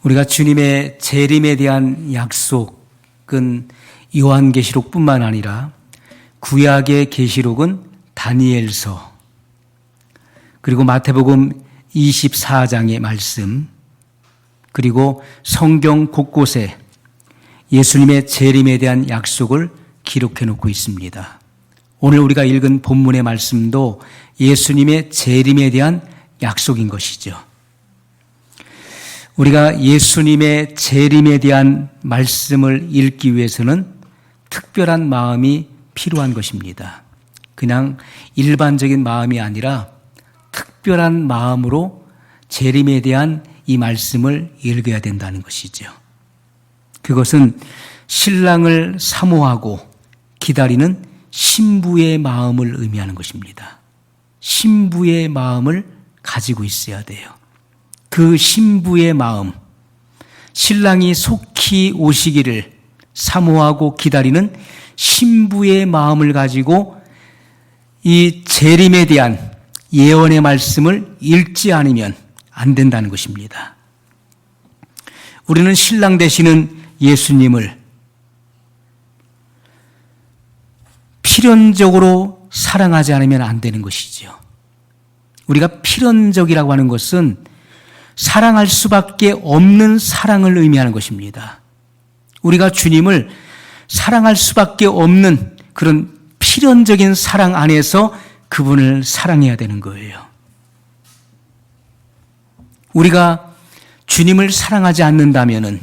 우리가 주님의 재림에 대한 약속은 요한계시록뿐만 아니라 구약의 계시록은 다니엘서, 그리고 마태복음 24장의 말씀, 그리고 성경 곳곳에 예수님의 재림에 대한 약속을 기록해 놓고 있습니다. 오늘 우리가 읽은 본문의 말씀도 예수님의 재림에 대한 약속인 것이죠. 우리가 예수님의 재림에 대한 말씀을 읽기 위해서는 특별한 마음이 필요한 것입니다. 그냥 일반적인 마음이 아니라 특별한 마음으로 재림에 대한 이 말씀을 읽어야 된다는 것이죠. 그것은 신랑을 사모하고 기다리는 신부의 마음을 의미하는 것입니다. 신부의 마음을 가지고 있어야 돼요. 그 신부의 마음, 신랑이 속히 오시기를 사모하고 기다리는 신부의 마음을 가지고 이 재림에 대한 예언의 말씀을 읽지 않으면 안 된다는 것입니다. 우리는 신랑 되시는 예수님을 필연적으로 사랑하지 않으면 안 되는 것이죠. 우리가 필연적이라고 하는 것은 사랑할 수밖에 없는 사랑을 의미하는 것입니다. 우리가 주님을 사랑할 수밖에 없는 그런 필연적인 사랑 안에서 그분을 사랑해야 되는 거예요. 우리가 주님을 사랑하지 않는다면은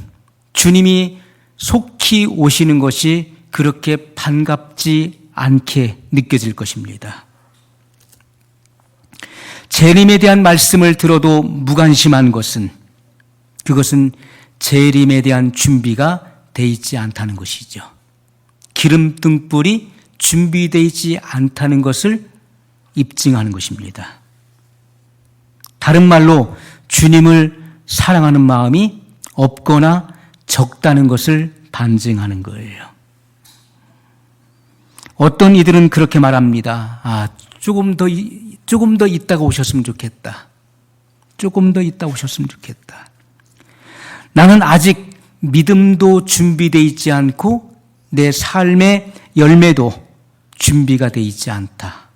주님이 속히 오시는 것이 그렇게 반갑지 않게 느껴질 것입니다. 재림에 대한 말씀을 들어도 무관심한 것은 그것은 재림에 대한 준비가 돼 있지 않다는 것이죠. 기름 등불이 준비되어 있지 않다는 것을 입증하는 것입니다. 다른 말로 주님을 사랑하는 마음이 없거나 적다는 것을 반증하는 거예요. 어떤 이들은 그렇게 말합니다. 조금 더 있다가 오셨으면 좋겠다. 조금 더 있다 오셨으면 좋겠다. 나는 아직 믿음도 준비되어 있지 않고 내 삶의 열매도 준비가 되어 있지 않다.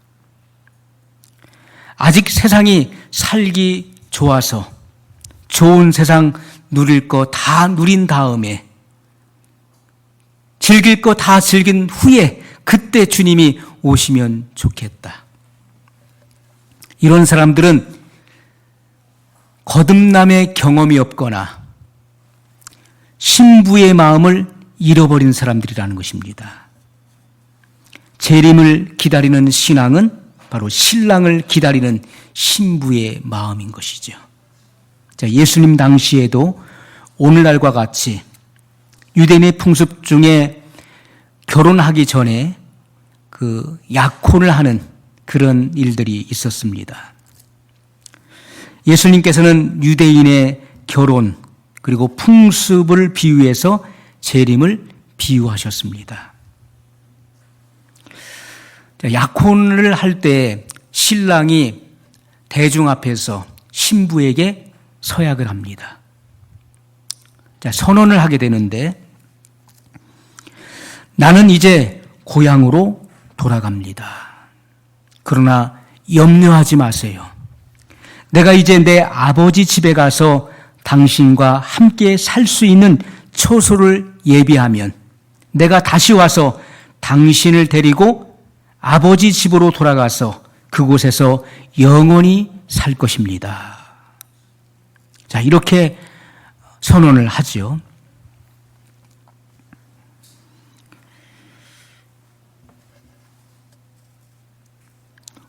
아직 세상이 살기 좋아서 좋은 세상 누릴 거 다 누린 다음에 즐길 거 다 즐긴 후에 그때 주님이 오시면 좋겠다. 이런 사람들은 거듭남의 경험이 없거나 신부의 마음을 잃어버린 사람들이라는 것입니다. 재림을 기다리는 신앙은 바로 신랑을 기다리는 신부의 마음인 것이죠. 자, 예수님 당시에도 오늘날과 같이 유대인의 풍습 중에 결혼하기 전에 그 약혼을 하는 그런 일들이 있었습니다. 예수님께서는 유대인의 결혼 그리고 풍습을 비유해서 재림을 비유하셨습니다. 약혼을 할 때 신랑이 대중 앞에서 신부에게 서약을 합니다. 선언을 하게 되는데 나는 이제 고향으로 돌아갑니다. 그러나 염려하지 마세요. 내가 이제 내 아버지 집에 가서 당신과 함께 살 수 있는 처소를 예비하면 내가 다시 와서 당신을 데리고 아버지 집으로 돌아가서 그곳에서 영원히 살 것입니다. 자, 이렇게 선언을 하죠.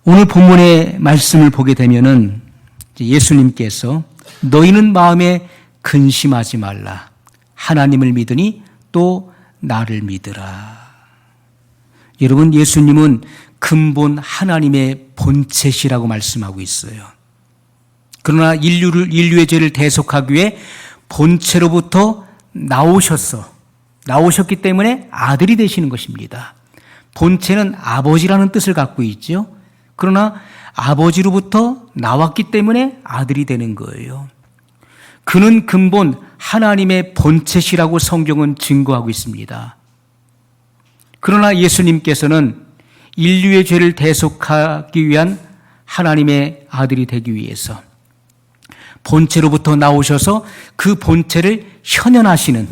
오늘 본문의 말씀을 보게 되면은 예수님께서 너희는 마음에 근심하지 말라. 하나님을 믿으니 또 나를 믿으라. 여러분, 예수님은 근본 하나님의 본체시라고 말씀하고 있어요. 그러나 인류의 죄를 대속하기 위해 본체로부터 나오셨기 때문에 아들이 되시는 것입니다. 본체는 아버지라는 뜻을 갖고 있죠. 그러나 아버지로부터 나왔기 때문에 아들이 되는 거예요. 그는 근본 하나님의 본체시라고 성경은 증거하고 있습니다. 그러나 예수님께서는 인류의 죄를 대속하기 위한 하나님의 아들이 되기 위해서 본체로부터 나오셔서 그 본체를 현현하시는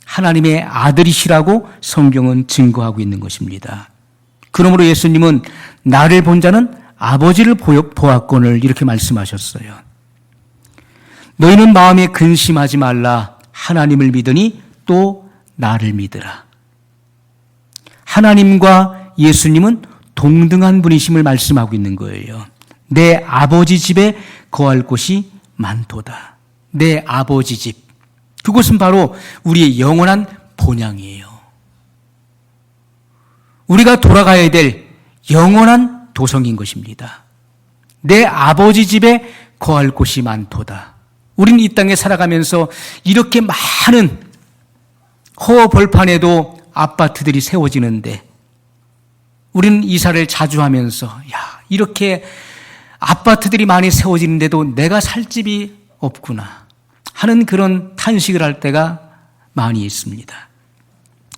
하나님의 아들이시라고 성경은 증거하고 있는 것입니다. 그러므로 예수님은 나를 본 자는 아버지를 보았거늘 이렇게 말씀하셨어요. 너희는 마음에 근심하지 말라. 하나님을 믿으니 또 나를 믿으라. 하나님과 예수님은 동등한 분이심을 말씀하고 있는 거예요. 내 아버지 집에 거할 곳이 많도다. 내 아버지 집. 그곳은 바로 우리의 영원한 본향이에요. 우리가 돌아가야 될 영원한 도성인 것입니다. 내 아버지 집에 거할 곳이 많도다. 우리는 이 땅에 살아가면서 이렇게 많은 허벌판에도 아파트들이 세워지는데 우리는 이사를 자주 하면서 이렇게 아파트들이 많이 세워지는데도 내가 살 집이 없구나 하는 그런 탄식을 할 때가 많이 있습니다.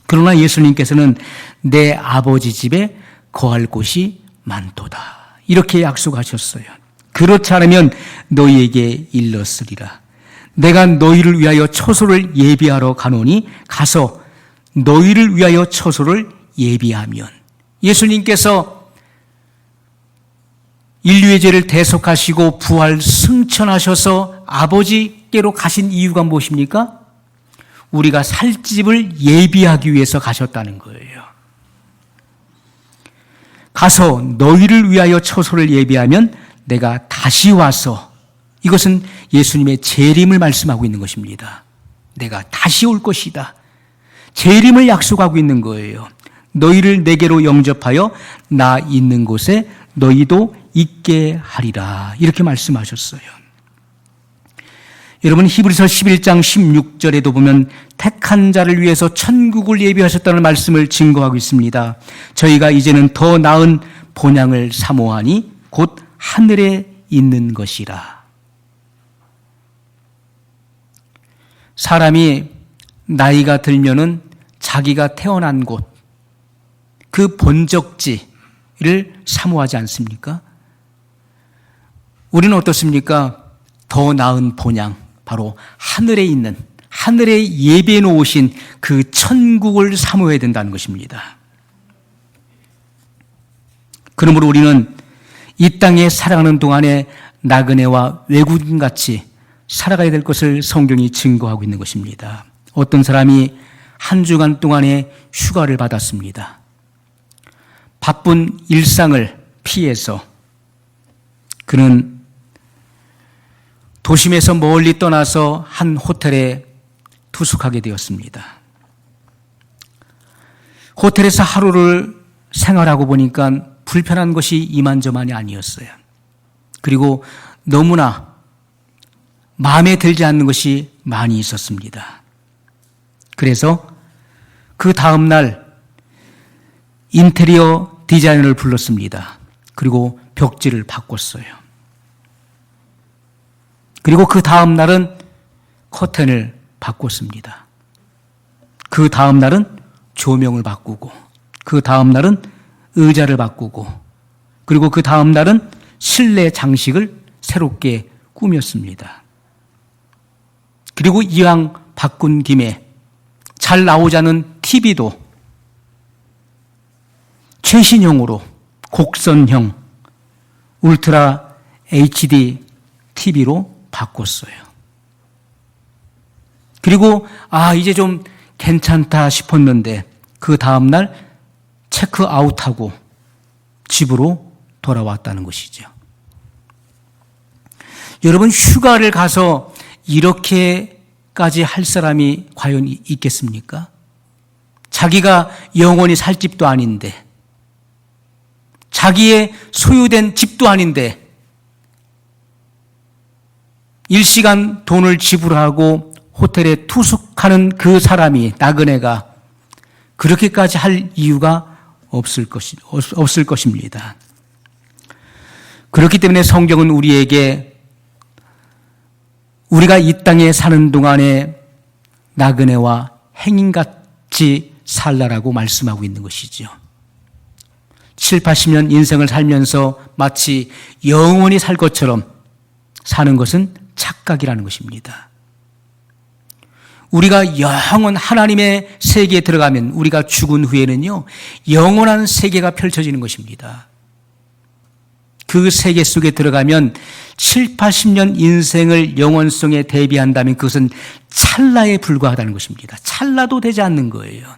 그러나 예수님께서는 내 아버지 집에 거할 곳이 많도다 이렇게 약속하셨어요. 그렇지 않으면 너희에게 일렀으리라. 내가 너희를 위하여 처소를 예비하러 가노니 가서 너희를 위하여 처소를 예비하면. 예수님께서 인류의 죄를 대속하시고 부활 승천하셔서 아버지께로 가신 이유가 무엇입니까? 우리가 살 집을 예비하기 위해서 가셨다는 거예요. 가서 너희를 위하여 처소를 예비하면 내가 다시 와서, 이것은 예수님의 재림을 말씀하고 있는 것입니다. 내가 다시 올 것이다. 재림을 약속하고 있는 거예요. 너희를 내게로 영접하여 나 있는 곳에 너희도 있게 하리라. 이렇게 말씀하셨어요. 여러분, 히브리서 11장 16절에도 보면 택한 자를 위해서 천국을 예비하셨다는 말씀을 증거하고 있습니다. 저희가 이제는 더 나은 본향을 사모하니 곧 하늘에 있는 것이라. 사람이 나이가 들면은 자기가 태어난 곳, 그 본적지를 사모하지 않습니까? 우리는 어떻습니까? 더 나은 본향, 바로 하늘에 있는, 하늘에 예비해 놓으신 그 천국을 사모해야 된다는 것입니다. 그러므로 우리는 이 땅에 살아가는 동안에 나그네와 외국인같이 살아가야 될 것을 성경이 증거하고 있는 것입니다. 어떤 사람이 한 주간 동안에 휴가를 받았습니다. 바쁜 일상을 피해서 그는 도심에서 멀리 떠나서 한 호텔에 투숙하게 되었습니다. 호텔에서 하루를 생활하고 보니까 불편한 것이 이만저만이 아니었어요. 그리고 너무나 마음에 들지 않는 것이 많이 있었습니다. 그래서 그 다음 날 인테리어 디자이너를 불렀습니다. 그리고 벽지를 바꿨어요. 그리고 그 다음 날은 커튼을 바꿨습니다. 그 다음 날은 조명을 바꾸고, 그 다음 날은 의자를 바꾸고, 그리고 그 다음 날은 실내 장식을 새롭게 꾸몄습니다. 그리고 이왕 바꾼 김에 잘 나오자는 TV도 최신형으로 곡선형 울트라 HD TV로 바꿨어요. 그리고 이제 좀 괜찮다 싶었는데 그 다음날 체크아웃하고 집으로 돌아왔다는 것이죠. 여러분, 휴가를 가서 이렇게까지 할 사람이 과연 있겠습니까? 자기가 영원히 살 집도 아닌데, 자기의 소유된 집도 아닌데 일시간 돈을 지불하고 호텔에 투숙하는 그 사람이, 나그네가 그렇게까지 할 이유가 없을 것입니다. 그렇기 때문에 성경은 우리에게 우리가 이 땅에 사는 동안에 나그네와 행인같이 살라라고 말씀하고 있는 것이죠. 7, 80년 인생을 살면서 마치 영원히 살 것처럼 사는 것은 착각이라는 것입니다. 우리가 영원 하나님의 세계에 들어가면 우리가 죽은 후에는요, 영원한 세계가 펼쳐지는 것입니다. 그 세계 속에 들어가면 7, 80년 인생을 영원성에 대비한다면 그것은 찰나에 불과하다는 것입니다. 찰나도 되지 않는 거예요.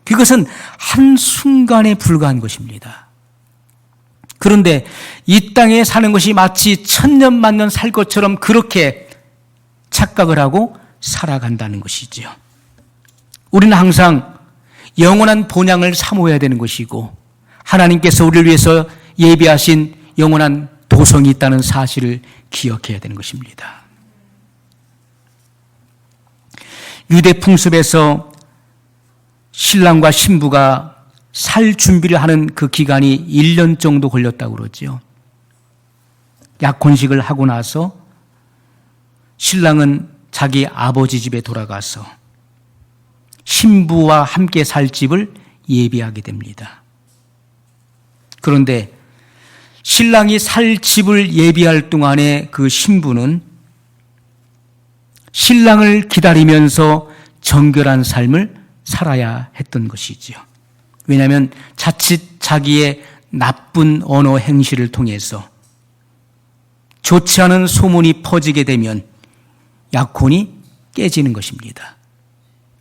그것은 한순간에 불과한 것입니다. 그런데 이 땅에 사는 것이 마치 1000년 만년 살 것처럼 그렇게 착각을 하고 살아간다는 것이지요. 우리는 항상 영원한 본향을 사모해야 되는 것이고 하나님께서 우리를 위해서 예비하신 영원한 도성이 있다는 사실을 기억해야 되는 것입니다. 유대 풍습에서 신랑과 신부가 살 준비를 하는 그 기간이 1년 정도 걸렸다고 그러죠. 약혼식을 하고 나서 신랑은 자기 아버지 집에 돌아가서 신부와 함께 살 집을 예비하게 됩니다. 그런데 신랑이 살 집을 예비할 동안에 그 신부는 신랑을 기다리면서 정결한 삶을 살아야 했던 것이지요. 왜냐하면 자칫 자기의 나쁜 언어 행실을 통해서 좋지 않은 소문이 퍼지게 되면 약혼이 깨지는 것입니다.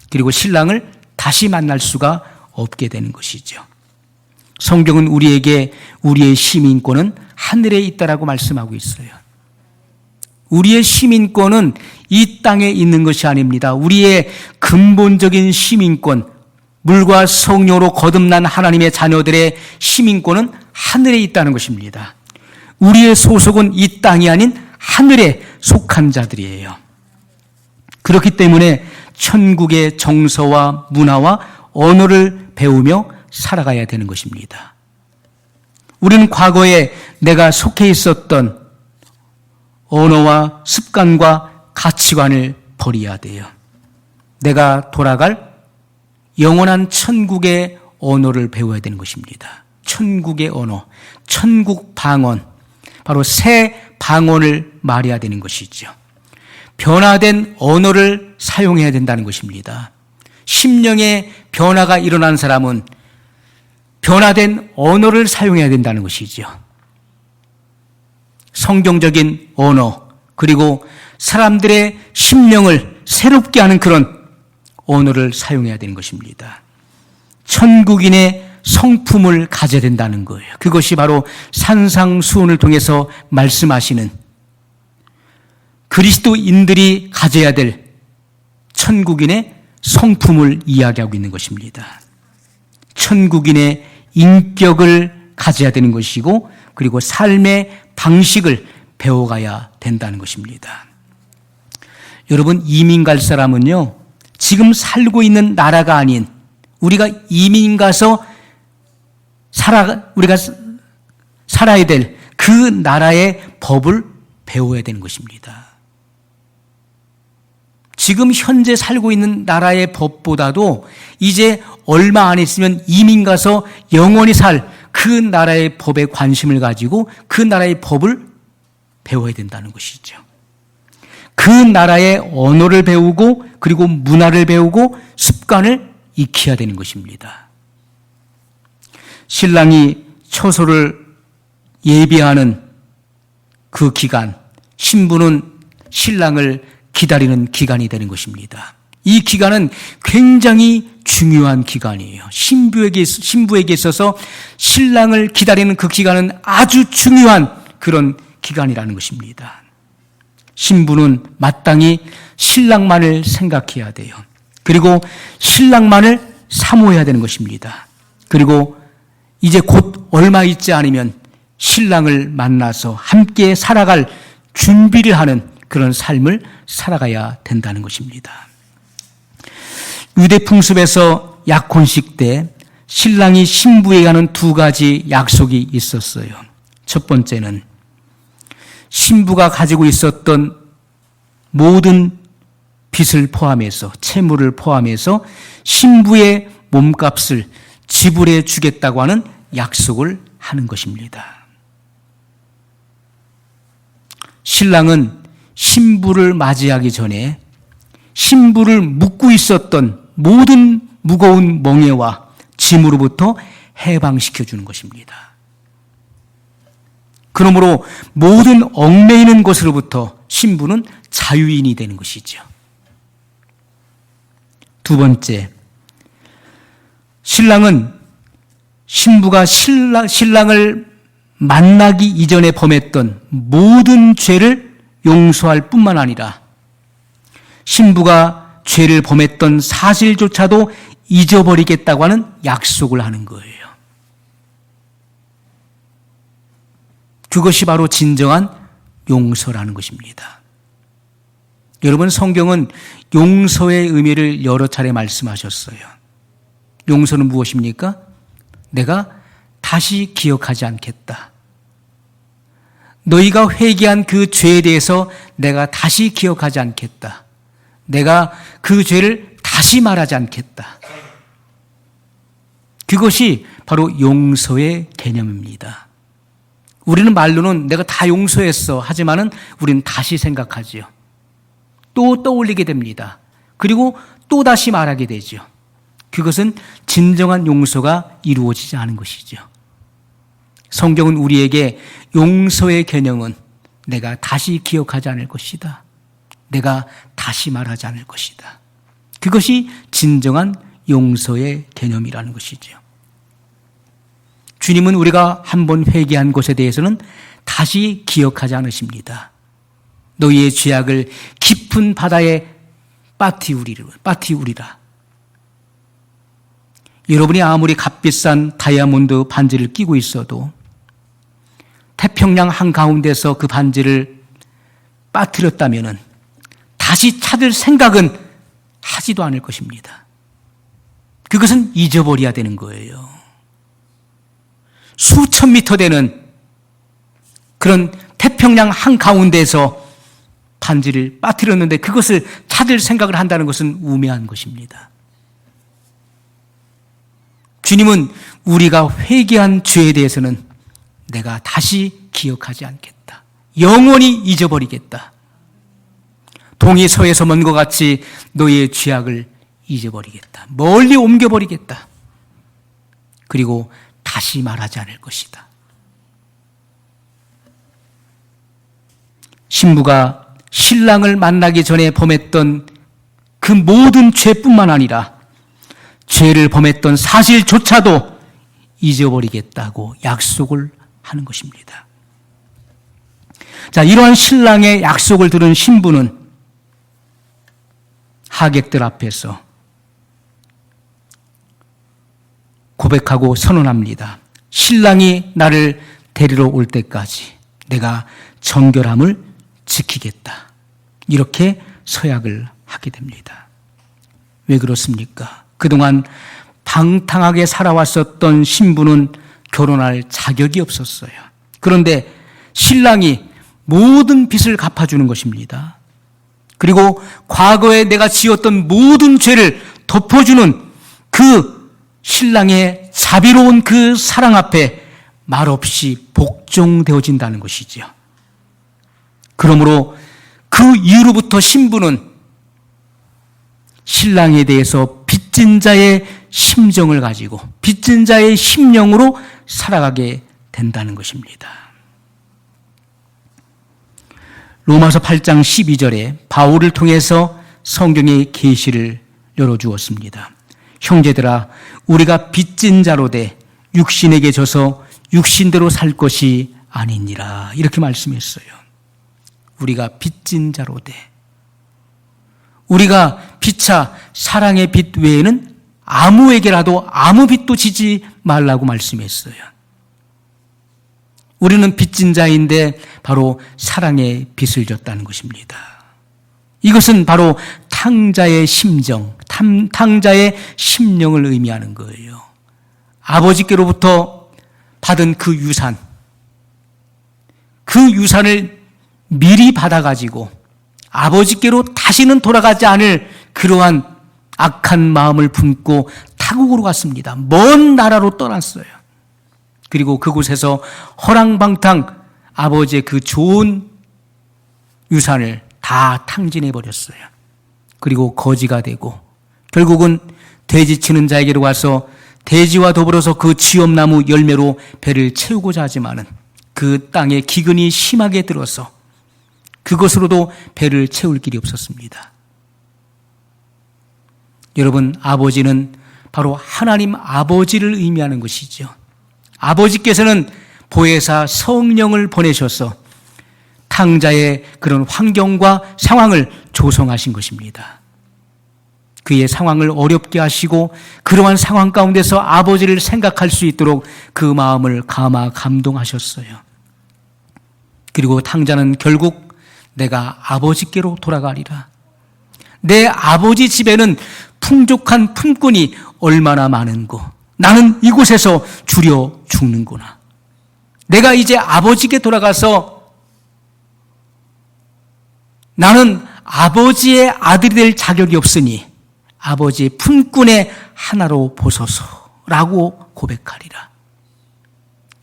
그리고 신랑을 다시 만날 수가 없게 되는 것이죠. 성경은 우리에게 우리의 시민권은 하늘에 있다라고 말씀하고 있어요. 우리의 시민권은 이 땅에 있는 것이 아닙니다. 우리의 근본적인 시민권, 물과 성령으로 거듭난 하나님의 자녀들의 시민권은 하늘에 있다는 것입니다. 우리의 소속은 이 땅이 아닌 하늘에 속한 자들이에요. 그렇기 때문에 천국의 정서와 문화와 언어를 배우며 살아가야 되는 것입니다. 우리는 과거에 내가 속해 있었던 언어와 습관과 가치관을 버려야 돼요. 내가 돌아갈 영원한 천국의 언어를 배워야 되는 것입니다. 천국의 언어, 천국 방언, 바로 새 방언을 말해야 되는 것이죠. 변화된 언어를 사용해야 된다는 것입니다. 심령의 변화가 일어난 사람은 변화된 언어를 사용해야 된다는 것이죠. 성경적인 언어, 그리고 사람들의 심령을 새롭게 하는 그런 언어를 사용해야 되는 것입니다. 천국인의 성품을 가져야 된다는 거예요. 그것이 바로 산상수훈을 통해서 말씀하시는 그리스도인들이 가져야 될 천국인의 성품을 이야기하고 있는 것입니다. 천국인의 인격을 가져야 되는 것이고, 그리고 삶의 방식을 배워가야 된다는 것입니다. 여러분, 이민 갈 사람은요, 지금 살고 있는 나라가 아닌 우리가 이민 가서 우리가 살아야 될 그 나라의 법을 배워야 되는 것입니다. 지금 현재 살고 있는 나라의 법보다도 이제 얼마 안 있으면 이민 가서 영원히 살 그 나라의 법에 관심을 가지고 그 나라의 법을 배워야 된다는 것이죠. 그 나라의 언어를 배우고 그리고 문화를 배우고 습관을 익혀야 되는 것입니다. 신랑이 처소를 예비하는 그 기간, 신부는 신랑을 기다리는 기간이 되는 것입니다. 이 기간은 굉장히 중요한 기간이에요. 신부에게 있어서 신랑을 기다리는 그 기간은 아주 중요한 그런 기간이라는 것입니다. 신부는 마땅히 신랑만을 생각해야 돼요. 그리고 신랑만을 사모해야 되는 것입니다. 그리고 이제 곧 얼마 있지 않으면 신랑을 만나서 함께 살아갈 준비를 하는 그런 삶을 살아가야 된다는 것입니다. 유대 풍습에서 약혼식 때 신랑이 신부에게 하는 두 가지 약속이 있었어요. 첫 번째는 신부가 가지고 있었던 모든 빚을 포함해서, 채무를 포함해서 신부의 몸값을 지불해 주겠다고 하는 약속을 하는 것입니다. 신랑은 신부를 맞이하기 전에 신부를 묶고 있었던 모든 무거운 멍에와 짐으로부터 해방시켜 주는 것입니다. 그러므로 모든 얽매이는 것으로부터 신부는 자유인이 되는 것이죠. 두 번째, 신랑은 신부가 신랑을 만나기 이전에 범했던 모든 죄를 용서할 뿐만 아니라 신부가 죄를 범했던 사실조차도 잊어버리겠다고 하는 약속을 하는 거예요. 그것이 바로 진정한 용서라는 것입니다. 여러분, 성경은 용서의 의미를 여러 차례 말씀하셨어요. 용서는 무엇입니까? 내가 다시 기억하지 않겠다. 너희가 회개한 그 죄에 대해서 내가 다시 기억하지 않겠다. 내가 그 죄를 다시 말하지 않겠다. 그것이 바로 용서의 개념입니다. 우리는 말로는 내가 다 용서했어 하지만은 우리는 다시 생각하지요. 또 떠올리게 됩니다. 그리고 또 다시 말하게 되죠. 그것은 진정한 용서가 이루어지지 않은 것이죠. 성경은 우리에게 용서의 개념은 내가 다시 기억하지 않을 것이다. 내가 다시 말하지 않을 것이다. 그것이 진정한 용서의 개념이라는 것이죠. 주님은 우리가 한번 회개한 것에 대해서는 다시 기억하지 않으십니다. 너희의 죄악을 깊은 바다에 빠뜨리우리라. 여러분이 아무리 값비싼 다이아몬드 반지를 끼고 있어도 태평양 한가운데서 그 반지를 빠뜨렸다면 다시 찾을 생각은 하지도 않을 것입니다. 그것은 잊어버려야 되는 거예요. 수천 미터 되는 그런 태평양 한가운데에서 반지를 빠뜨렸는데 그것을 찾을 생각을 한다는 것은 우매한 것입니다. 주님은 우리가 회개한 죄에 대해서는 내가 다시 기억하지 않겠다. 영원히 잊어버리겠다. 동이 서에서 먼 것 같이 너희의 죄악을 잊어버리겠다. 멀리 옮겨버리겠다. 그리고 다시 말하지 않을 것이다. 신부가 신랑을 만나기 전에 범했던 그 모든 죄뿐만 아니라 죄를 범했던 사실조차도 잊어버리겠다고 약속을 하는 것입니다. 자, 이러한 신랑의 약속을 들은 신부는 하객들 앞에서 고백하고 선언합니다. 신랑이 나를 데리러 올 때까지 내가 정결함을 지키겠다. 이렇게 서약을 하게 됩니다. 왜 그렇습니까? 그동안 방탕하게 살아왔었던 신부는 결혼할 자격이 없었어요. 그런데 신랑이 모든 빚을 갚아주는 것입니다. 그리고 과거에 내가 지었던 모든 죄를 덮어주는 그 신랑의 자비로운 그 사랑 앞에 말없이 복종되어진다는 것이지요. 그러므로 그 이후로부터 신부는 신랑에 대해서 빚진 자의 심정을 가지고 빚진 자의 심령으로 살아가게 된다는 것입니다. 로마서 8장 12절에 바울을 통해서 성경의 계시를 열어주었습니다. 형제들아, 우리가 빚진 자로 돼 육신에게 져서 육신대로 살 것이 아니니라. 이렇게 말씀했어요. 우리가 빚진 자로 돼. 우리가 피차 사랑의 빚 외에는 아무에게라도 아무 빚도 지지 말라고 말씀했어요. 우리는 빚진 자인데 바로 사랑의 빚을 졌다는 것입니다. 이것은 바로 탕자의 심정, 탕자의 심령을 의미하는 거예요. 아버지께로부터 받은 그 유산을 미리 받아가지고 아버지께로 다시는 돌아가지 않을 그러한 악한 마음을 품고 타국으로 갔습니다. 먼 나라로 떠났어요. 그리고 그곳에서 허랑방탕 아버지의 그 좋은 유산을 다 탕진해 버렸어요. 그리고 거지가 되고 결국은 돼지 치는 자에게로 와서 돼지와 더불어서 그 지엄나무 열매로 배를 채우고자 하지만은 그 땅에 기근이 심하게 들어서 그것으로도 배를 채울 길이 없었습니다. 여러분, 아버지는 바로 하나님 아버지를 의미하는 것이죠. 아버지께서는 보혜사 성령을 보내셔서 탕자의 그런 환경과 상황을 조성하신 것입니다. 그의 상황을 어렵게 하시고 그러한 상황 가운데서 아버지를 생각할 수 있도록 그 마음을 감동하셨어요. 그리고 탕자는 결국 내가 아버지께로 돌아가리라. 내 아버지 집에는 풍족한 품꾼이 얼마나 많은고 나는 이곳에서 주려 죽는구나. 내가 이제 아버지께 돌아가서 나는 아버지의 아들이 될 자격이 없으니 아버지의 품꾼의 하나로 보소서라고 고백하리라.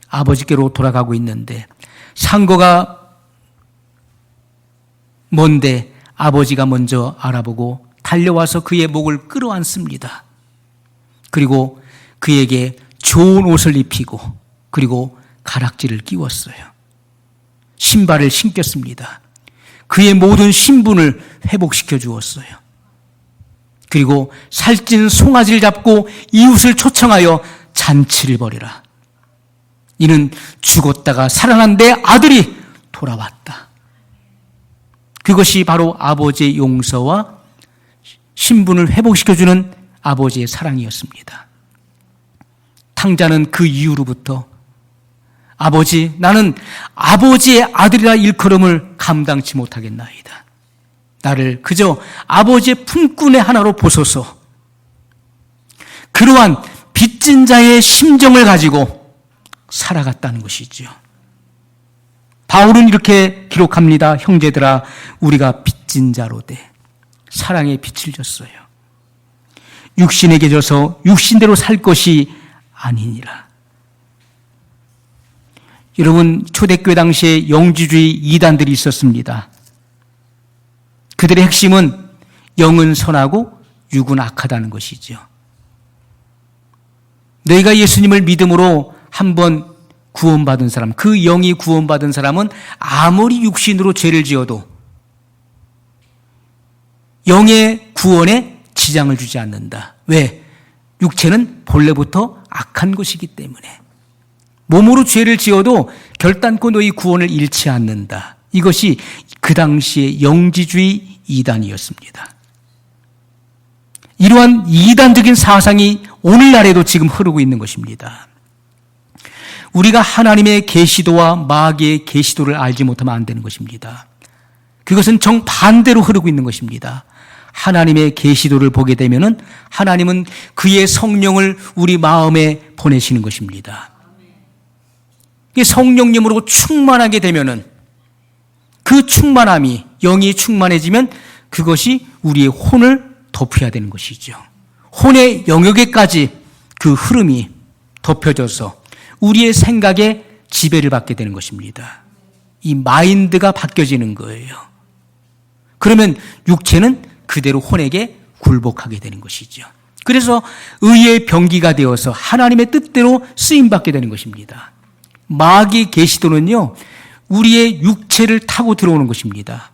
아버지께로 돌아가고 있는데 상거가 먼데 아버지가 먼저 알아보고 달려와서 그의 목을 끌어안습니다. 그리고 그에게 좋은 옷을 입히고 그리고 가락지를 끼웠어요. 신발을 신겼습니다. 그의 모든 신분을 회복시켜 주었어요. 그리고 살찐 송아지를 잡고 이웃을 초청하여 잔치를 벌이라. 이는 죽었다가 살아난 내 아들이 돌아왔다. 그것이 바로 아버지의 용서와 신분을 회복시켜주는 아버지의 사랑이었습니다. 탕자는 그 이후로부터 아버지, 나는 아버지의 아들이라 일컬음을 감당치 못하겠나이다. 나를 그저 아버지의 품꾼의 하나로 보소서. 그러한 빚진 자의 심정을 가지고 살아갔다는 것이죠. 바울은 이렇게 기록합니다. 형제들아, 우리가 빚진 자로되 사랑의 빛을 줬어요. 육신에게 져서 육신대로 살 것이 아니니라. 여러분, 초대교회 당시에 영지주의 이단들이 있었습니다. 그들의 핵심은 영은 선하고 육은 악하다는 것이죠. 너희가 예수님을 믿음으로 한번 구원받은 사람, 그 영이 구원받은 사람은 아무리 육신으로 죄를 지어도 영의 구원에 지장을 주지 않는다. 왜? 육체는 본래부터 악한 것이기 때문에. 몸으로 죄를 지어도 결단코 너희 구원을 잃지 않는다. 이것이 그 당시의 영지주의 이단이었습니다. 이러한 이단적인 사상이 오늘날에도 지금 흐르고 있는 것입니다. 우리가 하나님의 계시도와 마귀의 계시도를 알지 못하면 안 되는 것입니다. 그것은 정반대로 흐르고 있는 것입니다. 하나님의 계시도를 보게 되면은 하나님은 그의 성령을 우리 마음에 보내시는 것입니다. 이 성령님으로 충만하게 되면은 그 충만함이 영이 충만해지면 그것이 우리의 혼을 덮어야 되는 것이죠. 혼의 영역에까지 그 흐름이 덮여져서 우리의 생각에 지배를 받게 되는 것입니다. 이 마인드가 바뀌어지는 거예요. 그러면 육체는 그대로 혼에게 굴복하게 되는 것이죠. 그래서 의의 병기가 되어서 하나님의 뜻대로 쓰임받게 되는 것입니다. 마귀 계시도는요, 우리의 육체를 타고 들어오는 것입니다.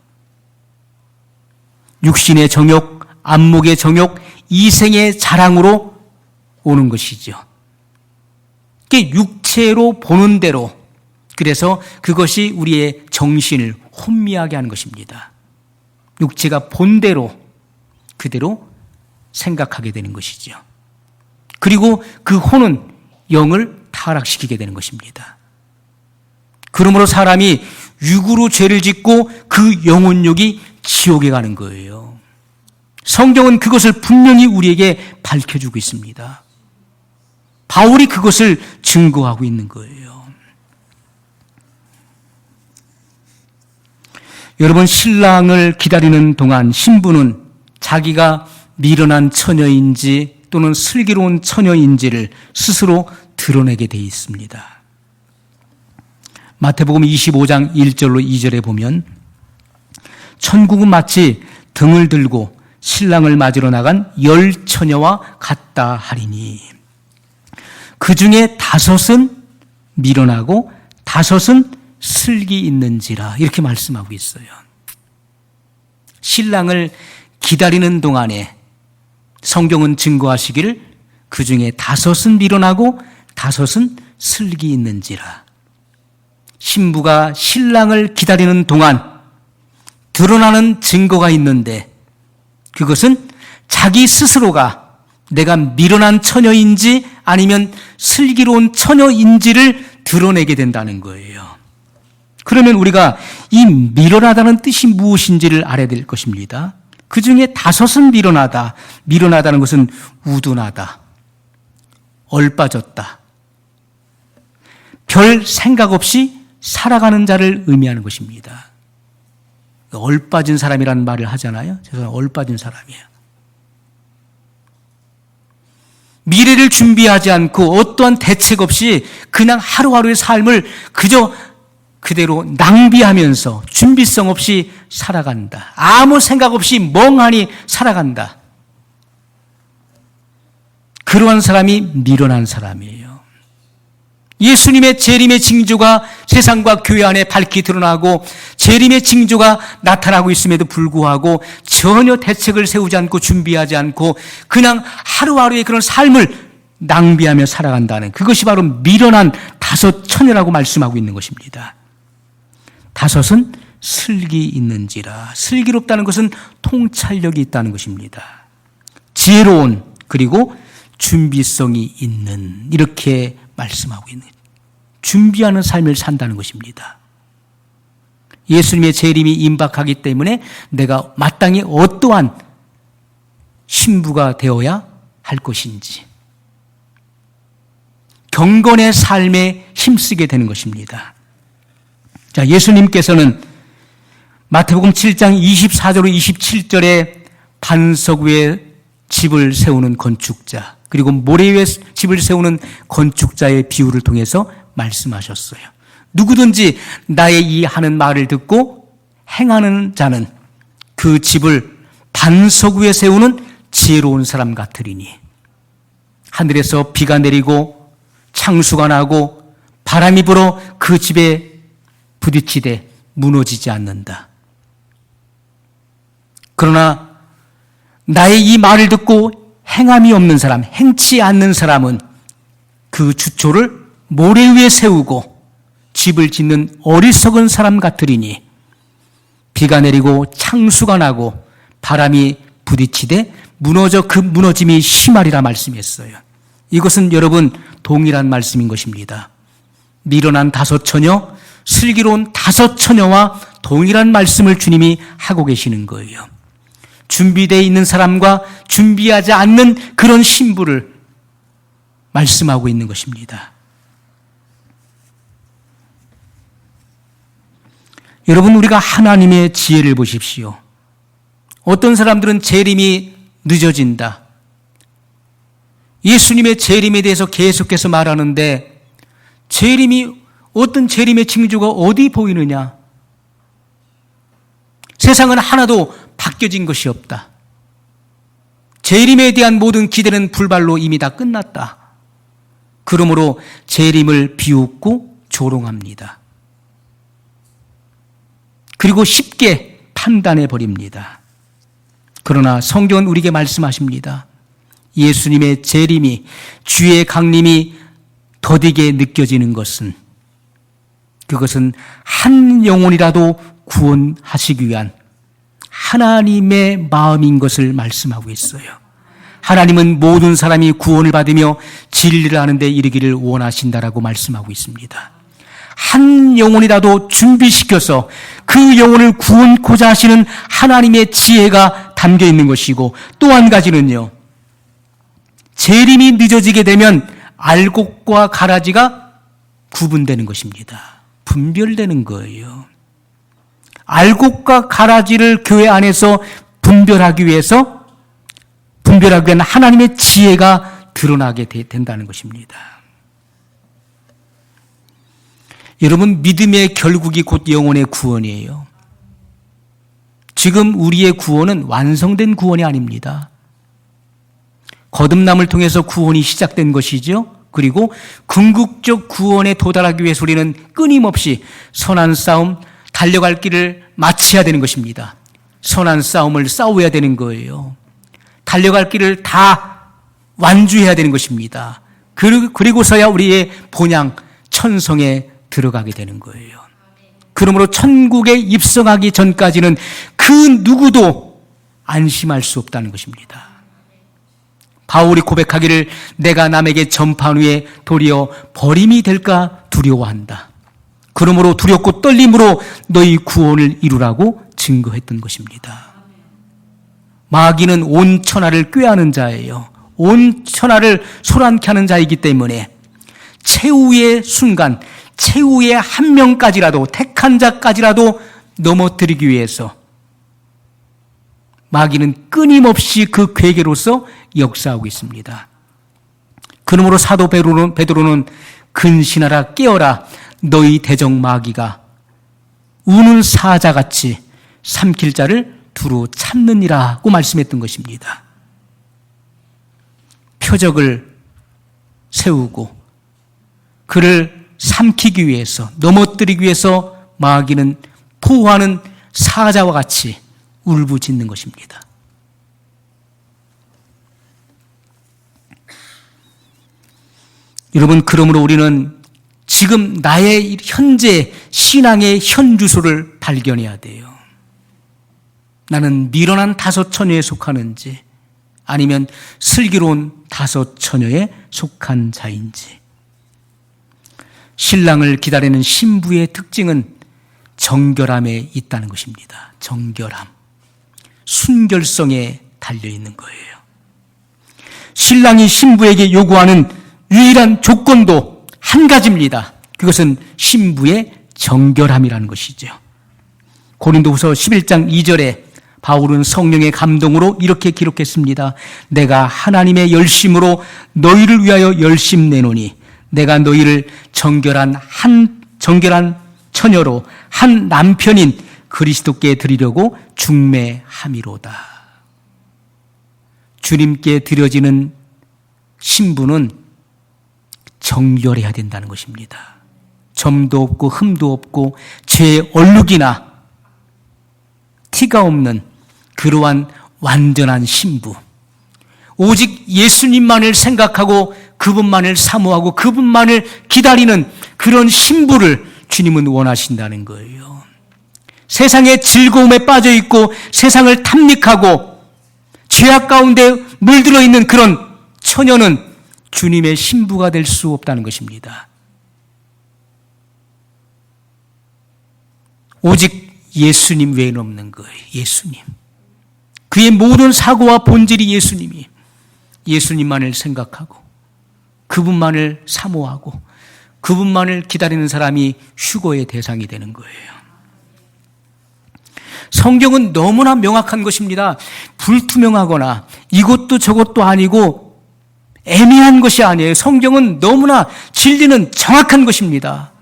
육신의 정욕, 안목의 정욕, 이생의 자랑으로 오는 것이죠. 그게 육체로 보는 대로, 그래서 그것이 우리의 정신을 혼미하게 하는 것입니다. 육체가 본 대로 그대로 생각하게 되는 것이죠. 그리고 그 혼은 영을 타락시키게 되는 것입니다. 그러므로 사람이 육으로 죄를 짓고 그 영혼욕이 지옥에 가는 거예요. 성경은 그것을 분명히 우리에게 밝혀주고 있습니다. 바울이 그것을 증거하고 있는 거예요. 여러분, 신랑을 기다리는 동안 신부는 자기가 미련한 처녀인지 또는 슬기로운 처녀인지를 스스로 드러내게 되어 있습니다. 마태복음 25장 1절로 2절에 보면 천국은 마치 등을 들고 신랑을 맞으러 나간 10처녀와 같다 하리니 그 중에 5은 미련하고 5은 슬기 있는지라, 이렇게 말씀하고 있어요. 신랑을 기다리는 동안에 성경은 증거하시기를 그 중에 5은 미련하고 5은 슬기 있는지라. 신부가 신랑을 기다리는 동안 드러나는 증거가 있는데 그것은 자기 스스로가 내가 미련한 처녀인지 아니면 슬기로운 처녀인지를 드러내게 된다는 거예요. 그러면 우리가 이 미련하다는 뜻이 무엇인지를 알아야 될 것입니다. 그 중에 5은 미련하다. 미련하다는 것은 우둔하다, 얼빠졌다, 별 생각 없이 살아가는 자를 의미하는 것입니다. 얼빠진 사람이라는 말을 하잖아요. 저는 얼빠진 사람이에요. 미래를 준비하지 않고 어떠한 대책 없이 그냥 하루하루의 삶을 그대로 낭비하면서 준비성 없이 살아간다. 아무 생각 없이 멍하니 살아간다. 그러한 사람이 미련한 사람이에요. 예수님의 재림의 징조가 세상과 교회 안에 밝히 드러나고 재림의 징조가 나타나고 있음에도 불구하고 전혀 대책을 세우지 않고 준비하지 않고 그냥 하루하루의 그런 삶을 낭비하며 살아간다는, 그것이 바로 미련한 5처녀라고 말씀하고 있는 것입니다. 5은 슬기 있는지라. 슬기롭다는 것은 통찰력이 있다는 것입니다. 지혜로운, 그리고 준비성이 있는, 이렇게 말씀하고 있는, 준비하는 삶을 산다는 것입니다. 예수님의 재림이 임박하기 때문에 내가 마땅히 어떠한 신부가 되어야 할 것인지 경건의 삶에 힘쓰게 되는 것입니다. 자, 예수님께서는 마태복음 7장 24절로 27절에 반석 위에 집을 세우는 건축자, 그리고 모래 위에 집을 세우는 건축자의 비유를 통해서 말씀하셨어요. 누구든지 나의 이 하는 말을 듣고 행하는 자는 그 집을 반석 위에 세우는 지혜로운 사람 같으리니 하늘에서 비가 내리고 창수가 나고 바람이 불어 그 집에 부딪히되 무너지지 않는다. 그러나 나의 이 말을 듣고 행함이 없는 사람, 행치 않는 사람은 그 주초를 모래 위에 세우고 집을 짓는 어리석은 사람 같으리니 비가 내리고 창수가 나고 바람이 부딪히되 그 무너짐이 심하리라 말씀했어요. 이것은 여러분 동일한 말씀인 것입니다. 미련한 5처녀, 슬기로운 5처녀와 동일한 말씀을 주님이 하고 계시는 거예요. 준비되어 있는 사람과 준비하지 않는 그런 신부를 말씀하고 있는 것입니다. 여러분, 우리가 하나님의 지혜를 보십시오. 어떤 사람들은 재림이 늦어진다, 예수님의 재림에 대해서 계속해서 말하는데 어떤 재림의 징조가 어디 보이느냐? 세상은 하나도 바뀌어진 것이 없다. 재림에 대한 모든 기대는 불발로 이미 다 끝났다. 그러므로 재림을 비웃고 조롱합니다. 그리고 쉽게 판단해 버립니다. 그러나 성경은 우리에게 말씀하십니다. 예수님의 재림이, 주의 강림이 더디게 느껴지는 것은 그것은 한 영혼이라도 구원하시기 위한 하나님의 마음인 것을 말씀하고 있어요. 하나님은 모든 사람이 구원을 받으며 진리를 아는 데 이르기를 원하신다라고 말씀하고 있습니다. 한 영혼이라도 준비시켜서 그 영혼을 구원코자 하시는 하나님의 지혜가 담겨 있는 것이고, 또 한 가지는요, 재림이 늦어지게 되면 알곡과 가라지가 구분되는 것입니다. 분별되는 거예요. 알곡과 가라지를 교회 안에서 분별하기 위한 하나님의 지혜가 드러나게 된다는 것입니다. 여러분, 믿음의 결국이 곧 영혼의 구원이에요. 지금 우리의 구원은 완성된 구원이 아닙니다. 거듭남을 통해서 구원이 시작된 것이죠. 그리고 궁극적 구원에 도달하기 위해서 우리는 끊임없이 선한 싸움, 달려갈 길을 마쳐야 되는 것입니다. 선한 싸움을 싸워야 되는 거예요. 달려갈 길을 다 완주해야 되는 것입니다. 그리고서야 우리의 본향 천성에 들어가게 되는 거예요. 그러므로 천국에 입성하기 전까지는 그 누구도 안심할 수 없다는 것입니다. 바울이 고백하기를 내가 남에게 전파한 후에 도리어 버림이 될까 두려워한다. 그러므로 두렵고 떨림으로 너희 구원을 이루라고 증거했던 것입니다. 마귀는 온 천하를 꾀하는 자예요. 온 천하를 소란케 하는 자이기 때문에 최후의 순간, 최후의 한 명까지라도, 택한 자까지라도 넘어뜨리기 위해서 마귀는 끊임없이 그 괴계로서 역사하고 있습니다. 그러므로 사도 베드로는 근신하라 깨어라 너희 대적 마귀가 우는 사자같이 삼킬 자를 두루 찾느니라고 말씀했던 것입니다. 표적을 세우고 그를 삼키기 위해서, 넘어뜨리기 위해서 마귀는 포효하는 사자와 같이 울부짖는 것입니다. 여러분, 그러므로 우리는 지금 나의 현재 신앙의 현주소를 발견해야 돼요. 나는 미련한 다섯 처녀에 속하는지 아니면 슬기로운 다섯 처녀에 속한 자인지. 신랑을 기다리는 신부의 특징은 정결함에 있다는 것입니다. 정결함. 순결성에 달려있는 거예요. 신랑이 신부에게 요구하는 유일한 조건도 한 가지입니다. 그것은 신부의 정결함이라는 것이죠. 고린도후서 11장 2절에 바울은 성령의 감동으로 이렇게 기록했습니다. 내가 하나님의 열심으로 너희를 위하여 열심 내노니 내가 너희를 정결한 처녀로 한 남편인 그리스도께 드리려고 중매함이로다. 주님께 드려지는 신부는 정결해야 된다는 것입니다. 점도 없고 흠도 없고 죄의 얼룩이나 티가 없는 그러한 완전한 신부. 오직 예수님만을 생각하고 그분만을 사모하고 그분만을 기다리는 그런 신부를 주님은 원하신다는 거예요. 세상의 즐거움에 빠져 있고 세상을 탐닉하고 죄악 가운데 물들어 있는 그런 처녀는 주님의 신부가 될 수 없다는 것입니다. 오직 예수님 외에는 없는 거예요. 예수님. 그의 모든 사고와 본질이 예수님이. 예수님만을 생각하고 그분만을 사모하고 그분만을 기다리는 사람이 휴거의 대상이 되는 거예요. 성경은 너무나 명확한 것입니다. 불투명하거나 이것도 저것도 아니고 애매한 것이 아니에요. 성경은 너무나 진리는 정확한 것입니다.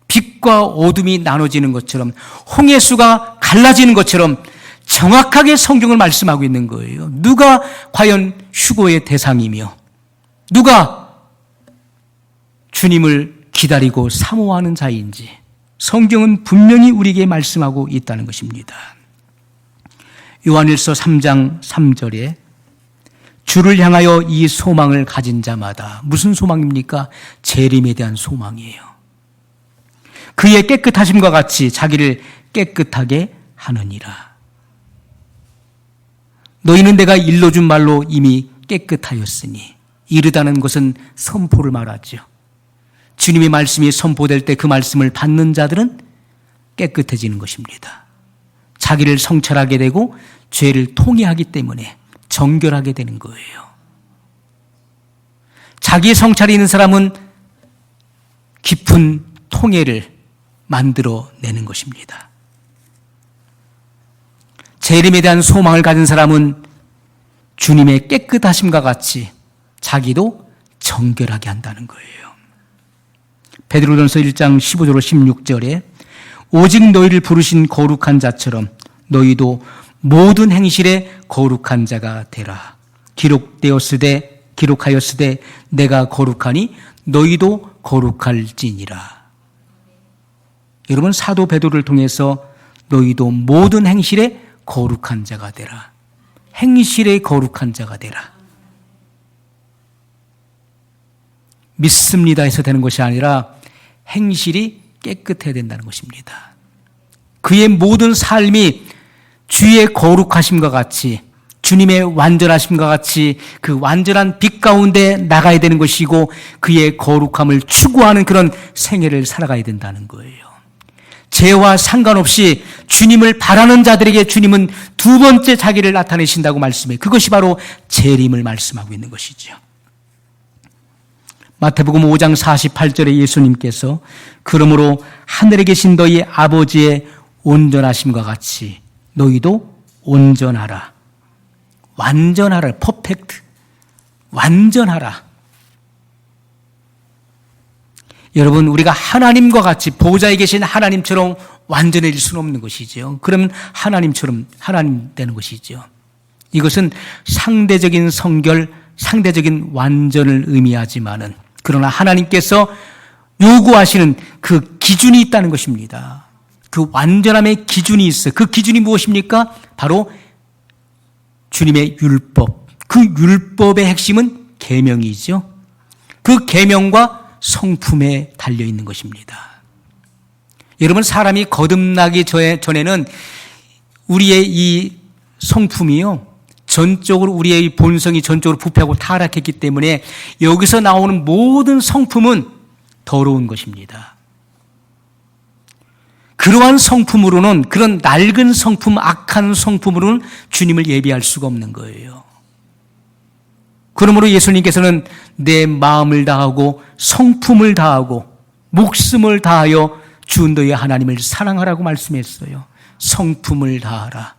빛과 어둠이 나눠지는 것처럼 홍해수가 갈라지는 것처럼 정확하게 성경을 말씀하고 있는 거예요. 누가 과연 휴거의 대상이며 누가 주님을 기다리고 사모하는 자인지 성경은 분명히 우리에게 말씀하고 있다는 것입니다. 요한일서 3장 3절에 주를 향하여 이 소망을 가진 자마다 무슨 소망입니까? 재림에 대한 소망이에요. 그의 깨끗하심과 같이 자기를 깨끗하게 하느니라. 너희는 내가 일러준 말로 이미 깨끗하였으니 이르다는 것은 선포를 말하죠. 주님의 말씀이 선포될 때 그 말씀을 받는 자들은 깨끗해지는 것입니다. 자기를 성찰하게 되고 죄를 통회하기 때문에 정결하게 되는 거예요. 자기의 성찰이 있는 사람은 깊은 통회를 만들어내는 것입니다. 재림에 대한 소망을 가진 사람은 주님의 깨끗하심과 같이 자기도 정결하게 한다는 거예요. 베드로전서 1장 15절로 16절에 오직 너희를 부르신 거룩한 자처럼 너희도 모든 행실에 거룩한 자가 되라. 기록하였으되 내가 거룩하니 너희도 거룩할지니라. 여러분, 사도 베드로를 통해서 너희도 모든 행실에 거룩한 자가 되라. 행실에 거룩한 자가 되라. 믿습니다 해서 되는 것이 아니라 행실이 깨끗해야 된다는 것입니다. 그의 모든 삶이 주의 거룩하심과 같이, 주님의 완전하심과 같이 그 완전한 빛 가운데 나가야 되는 것이고, 그의 거룩함을 추구하는 그런 생애를 살아가야 된다는 거예요. 죄와 상관없이 주님을 바라는 자들에게 주님은 두 번째 자기를 나타내신다고 말씀해. 그것이 바로 재림을 말씀하고 있는 것이죠. 마태복음 5장 48절에 예수님께서 그러므로 하늘에 계신 너희 아버지의 온전하심과 같이 너희도 온전하라. 완전하라. 퍼펙트. 완전하라. 여러분, 우리가 하나님과 같이 보좌에 계신 하나님처럼 완전해질 수는 없는 것이죠. 그러면 하나님처럼 하나님 되는 것이죠. 이것은 상대적인 성결, 상대적인 완전을 의미하지만은, 그러나 하나님께서 요구하시는 그 기준이 있다는 것입니다. 그 완전함의 기준이 있어요. 그 기준이 무엇입니까? 바로 주님의 율법. 그 율법의 핵심은 계명이죠. 그 계명과 성품에 달려있는 것입니다. 여러분, 사람이 거듭나기 전에는 우리의 이 성품이요, 전적으로 우리의 본성이 전적으로 부패하고 타락했기 때문에 여기서 나오는 모든 성품은 더러운 것입니다. 그러한 성품으로는, 그런 낡은 성품, 악한 성품으로는 주님을 예비할 수가 없는 거예요. 그러므로 예수님께서는 내 마음을 다하고 성품을 다하고 목숨을 다하여 주 너희 하나님을 사랑하라고 말씀했어요. 성품을 다하라.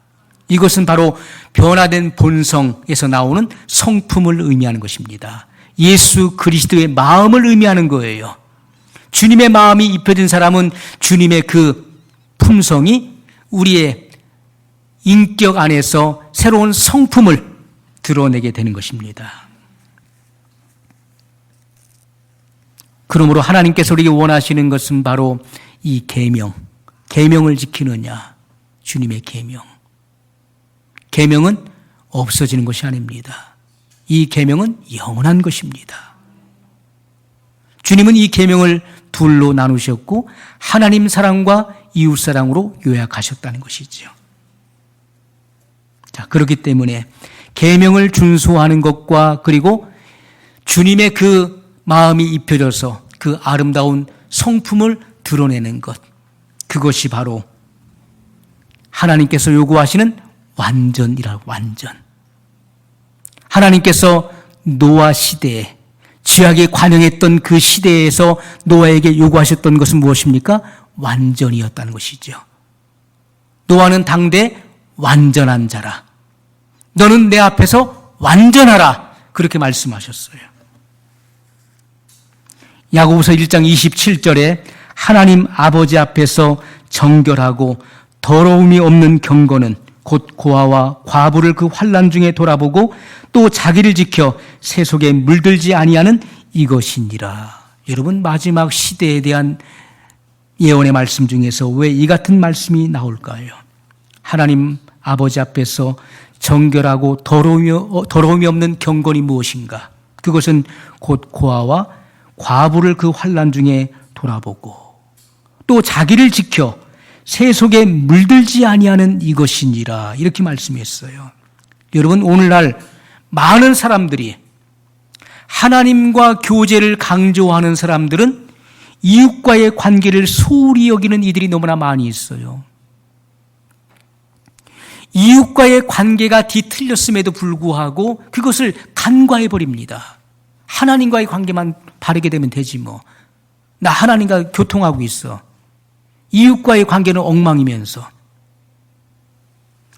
이것은 바로 변화된 본성에서 나오는 성품을 의미하는 것입니다. 예수 그리스도의 마음을 의미하는 거예요. 주님의 마음이 입혀진 사람은 주님의 그 품성이 우리의 인격 안에서 새로운 성품을 드러내게 되는 것입니다. 그러므로 하나님께서 우리에게 원하시는 것은 바로 이 계명을 지키느냐, 주님의 계명. 계명은 없어지는 것이 아닙니다. 이 계명은 영원한 것입니다. 주님은 이 계명을 둘로 나누셨고 하나님 사랑과 이웃 사랑으로 요약하셨다는 것이죠. 자, 그렇기 때문에 계명을 준수하는 것과 그리고 주님의 그 마음이 입혀져서 그 아름다운 성품을 드러내는 것, 그것이 바로 하나님께서 요구하시는 완전이라고. 완전. 하나님께서 노아 시대에 죄악에 관영했던 그 시대에서 노아에게 요구하셨던 것은 무엇입니까? 완전이었다는 것이죠. 노아는 당대 완전한 자라. 너는 내 앞에서 완전하라. 그렇게 말씀하셨어요. 야고보서 1장 27절에 하나님 아버지 앞에서 정결하고 더러움이 없는 경건은 곧 고아와 과부를 그 환난 중에 돌아보고 또 자기를 지켜 세속에 물들지 아니하는 이것이니라. 여러분, 마지막 시대에 대한 예언의 말씀 중에서 왜 이 같은 말씀이 나올까요? 하나님 아버지 앞에서 정결하고 더러움이 없는 경건이 무엇인가? 그것은 곧 고아와 과부를 그 환난 중에 돌아보고 또 자기를 지켜 세속에 물들지 아니하는 이것이니라. 이렇게 말씀했어요. 여러분, 오늘날 많은 사람들이 하나님과 교제를 강조하는 사람들은 이웃과의 관계를 소홀히 여기는 이들이 너무나 많이 있어요. 이웃과의 관계가 뒤틀렸음에도 불구하고 그것을 간과해버립니다. 하나님과의 관계만 바르게 되면 되지 뭐. 나 하나님과 교통하고 있어. 이웃과의 관계는 엉망이면서.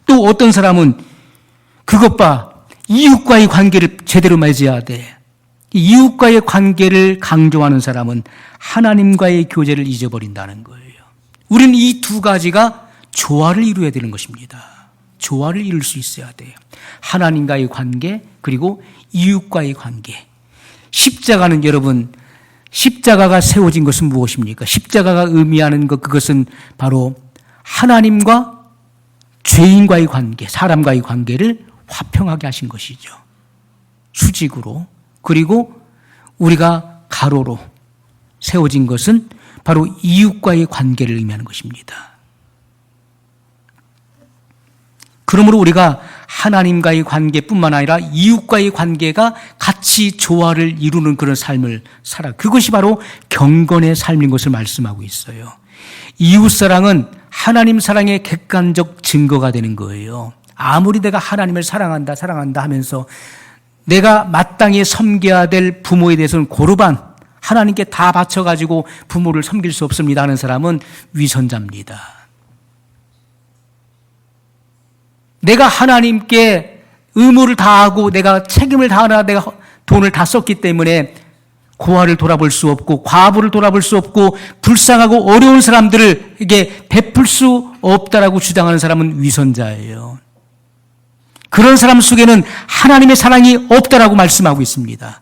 또 어떤 사람은 그것 봐, 이웃과의 관계를 제대로 맺어야 돼. 이웃과의 관계를 강조하는 사람은 하나님과의 교제를 잊어버린다는 거예요. 우리는 이 두 가지가 조화를 이루어야 되는 것입니다. 조화를 이룰 수 있어야 돼요. 하나님과의 관계, 그리고 이웃과의 관계. 십자가는 여러분, 십자가가 세워진 것은 무엇입니까? 십자가가 의미하는 것, 그것은 바로 하나님과 죄인과의 관계, 사람과의 관계를 화평하게 하신 것이죠. 수직으로. 그리고 우리가 가로로 세워진 것은 바로 이웃과의 관계를 의미하는 것입니다. 그러므로 우리가 하나님과의 관계뿐만 아니라 이웃과의 관계가 같이 조화를 이루는 그런 삶을 살아. 그것이 바로 경건의 삶인 것을 말씀하고 있어요. 이웃사랑은 하나님 사랑의 객관적 증거가 되는 거예요. 아무리 내가 하나님을 사랑한다 하면서 내가 마땅히 섬겨야 될 부모에 대해서는 고르반 하나님께 다 바쳐가지고 부모를 섬길 수 없습니다 하는 사람은 위선자입니다. 내가 하나님께 의무를 다하고 내가 책임을 다하나 내가 돈을 다 썼기 때문에 고아를 돌아볼 수 없고 과부를 돌아볼 수 없고 불쌍하고 어려운 사람들에게 베풀 수 없다라고 주장하는 사람은 위선자예요. 그런 사람 속에는 하나님의 사랑이 없다라고 말씀하고 있습니다.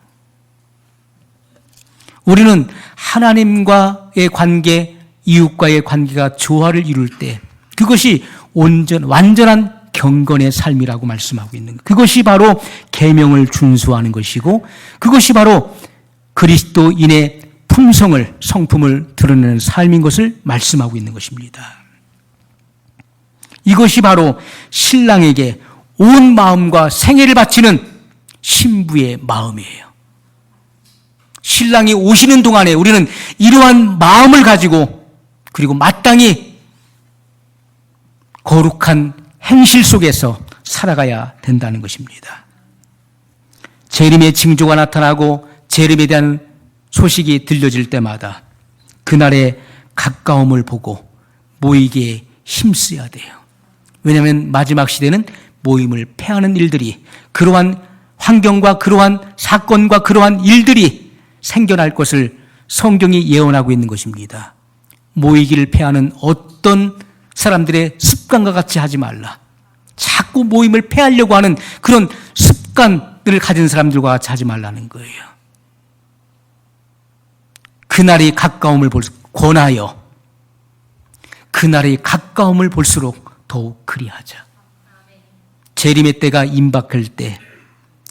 우리는 하나님과의 관계, 이웃과의 관계가 조화를 이룰 때 그것이 완전한 경건의 삶이라고 말씀하고 있는 것. 그것이 바로 계명을 준수하는 것이고 그것이 바로 그리스도인의 성품을 드러내는 삶인 것을 말씀하고 있는 것입니다. 이것이 바로 신랑에게 온 마음과 생애를 바치는 신부의 마음이에요. 신랑이 오시는 동안에 우리는 이러한 마음을 가지고 그리고 마땅히 거룩한 행실 속에서 살아가야 된다는 것입니다. 재림의 징조가 나타나고 재림에 대한 소식이 들려질 때마다 그날의 가까움을 보고 모이기에 힘써야 돼요. 왜냐하면 마지막 시대는 모임을 폐하는 일들이 그러한 환경과 그러한 사건과 그러한 일들이 생겨날 것을 성경이 예언하고 있는 것입니다. 모이기를 폐하는 어떤 사람들의 습관과 같이 하지 말라. 자꾸 모임을 폐하려고 하는 그런 습관을 가진 사람들과 같이 하지 말라는 거예요. 그날이 가까움을 권하여 그날의 가까움을 볼수록 더욱 그리하자. 재림의 때가 임박할 때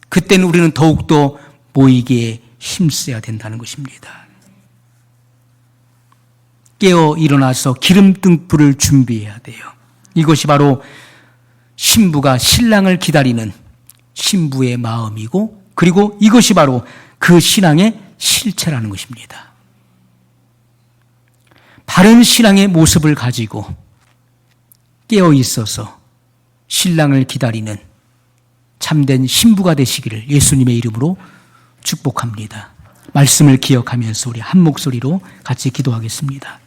그때는 우리는 더욱더 모이기에 힘써야 된다는 것입니다. 깨어 일어나서 기름등불을 준비해야 돼요. 이것이 바로 신부가 신랑을 기다리는 신부의 마음이고 그리고 이것이 바로 그 신앙의 실체라는 것입니다. 바른 신앙의 모습을 가지고 깨어 있어서 신랑을 기다리는 참된 신부가 되시기를 예수님의 이름으로 축복합니다. 말씀을 기억하면서 우리 한 목소리로 같이 기도하겠습니다.